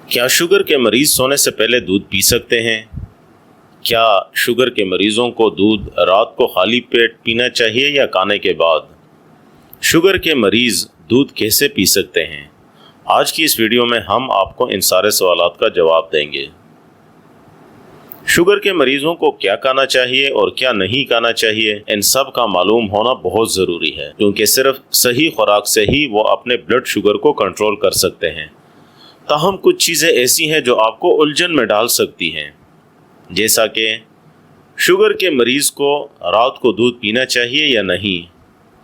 کیا شوگر کے مریض سونے سے پہلے دودھ پی سکتے ہیں؟ کیا شوگر کے مریضوں کو دودھ رات کو خالی پیٹ پینا چاہیے یا کھانے کے بعد؟ شوگر کے مریض دودھ کیسے پی سکتے ہیں؟ آج کی اس ویڈیو میں ہم آپ کو ان سارے سوالات کا جواب دیں گے۔ شوگر کے مریضوں کو کیا کھانا چاہیے اور کیا نہیں کھانا چاہیے، ان سب کا معلوم ہونا بہت ضروری ہے، کیونکہ صرف صحیح خوراک سے ہی وہ اپنے بلڈ شوگر کو کنٹرول کر سکتے ہیں۔ تاہم کچھ چیزیں ایسی ہیں جو آپ کو الجھن میں ڈال سکتی ہیں، جیسا کہ شوگر کے مریض کو رات کو دودھ پینا چاہیے یا نہیں،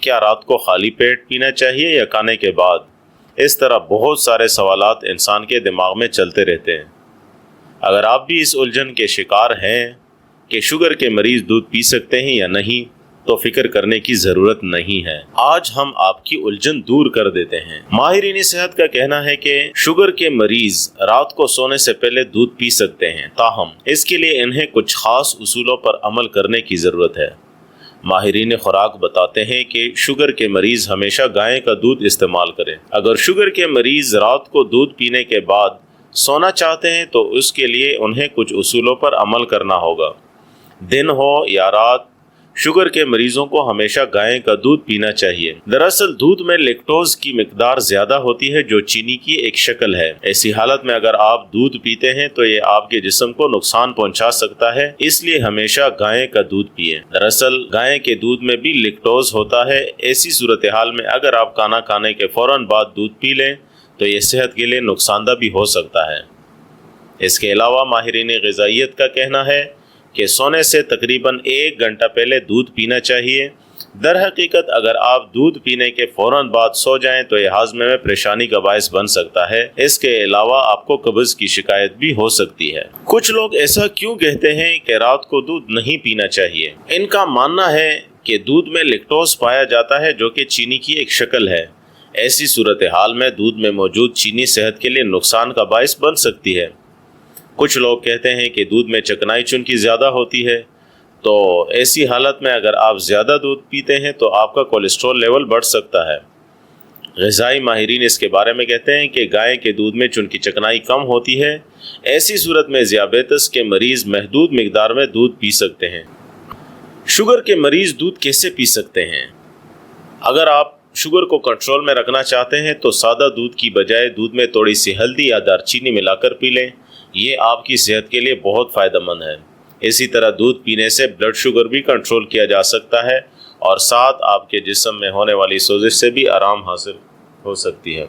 کیا رات کو خالی پیٹ پینا چاہیے یا کھانے کے بعد۔ اس طرح بہت سارے سوالات انسان کے دماغ میں چلتے رہتے ہیں۔ اگر آپ بھی اس الجھن کے شکار ہیں کہ شوگر کے مریض دودھ پی سکتے ہیں یا نہیں، تو فکر کرنے کی ضرورت نہیں ہے۔ آج ہم آپ کی الجھن دور کر دیتے ہیں۔ ماہرین صحت کا کہنا ہے کہ شوگر کے مریض رات کو سونے سے پہلے دودھ پی سکتے ہیں، تاہم اس کے لیے انہیں کچھ خاص اصولوں پر عمل کرنے کی ضرورت ہے۔ ماہرین خوراک بتاتے ہیں کہ شوگر کے مریض ہمیشہ گائے کا دودھ استعمال کریں۔ اگر شوگر کے مریض رات کو دودھ پینے کے بعد سونا چاہتے ہیں تو اس کے لیے انہیں کچھ اصولوں پر عمل کرنا ہوگا۔ دن ہو یا رات، شوگر کے مریضوں کو ہمیشہ گائے کا دودھ پینا چاہیے۔ دراصل دودھ میں لیکٹوز کی مقدار زیادہ ہوتی ہے، جو چینی کی ایک شکل ہے۔ ایسی حالت میں اگر آپ دودھ پیتے ہیں تو یہ آپ کے جسم کو نقصان پہنچا سکتا ہے، اس لیے ہمیشہ گائے کا دودھ پیئیں۔ دراصل گائے کے دودھ میں بھی لیکٹوز ہوتا ہے۔ ایسی صورتحال میں اگر آپ کھانا کھانے کے فوراً بعد دودھ پی لیں تو یہ صحت کے لیے نقصان دہ بھی ہو سکتا ہے۔ اس کے علاوہ ماہرین غذائیت کا کہنا ہے کہ سونے سے تقریباً 1 گھنٹہ پہلے دودھ پینا چاہیے۔ در حقیقت اگر آپ دودھ پینے کے فوراً بعد سو جائیں تو یہ ہاضمے میں پریشانی کا باعث بن سکتا ہے۔ اس کے علاوہ آپ کو قبض کی شکایت بھی ہو سکتی ہے۔ کچھ لوگ ایسا کیوں کہتے ہیں کہ رات کو دودھ نہیں پینا چاہیے؟ ان کا ماننا ہے کہ دودھ میں لیکٹوز پایا جاتا ہے، جو کہ چینی کی ایک شکل ہے۔ ایسی صورتحال میں دودھ میں موجود چینی صحت کے لیے نقصان کا باعث بن سکتی ہے۔ کچھ لوگ کہتے ہیں کہ دودھ میں چکنائی چونکہ زیادہ ہوتی ہے، تو ایسی حالت میں اگر آپ زیادہ دودھ پیتے ہیں تو آپ کا کولیسٹرول لیول بڑھ سکتا ہے۔ غذائی ماہرین اس کے بارے میں کہتے ہیں کہ گائے کے دودھ میں چونکہ چکنائی کم ہوتی ہے، ایسی صورت میں ذیابیطس کے مریض محدود مقدار میں دودھ پی سکتے ہیں۔ شوگر کے مریض دودھ کیسے پی سکتے ہیں؟ اگر آپ شوگر کو کنٹرول میں رکھنا چاہتے ہیں تو سادہ دودھ کی بجائے دودھ میں تھوڑی سی ہلدی یا دار چینی ملا کر پی لیں۔ یہ آپ کی صحت کے لیے بہت فائدہ مند ہے۔ اسی طرح دودھ پینے سے بلڈ شوگر بھی کنٹرول کیا جا سکتا ہے، اور ساتھ آپ کے جسم میں ہونے والی سوزش سے بھی آرام حاصل ہو سکتی ہے۔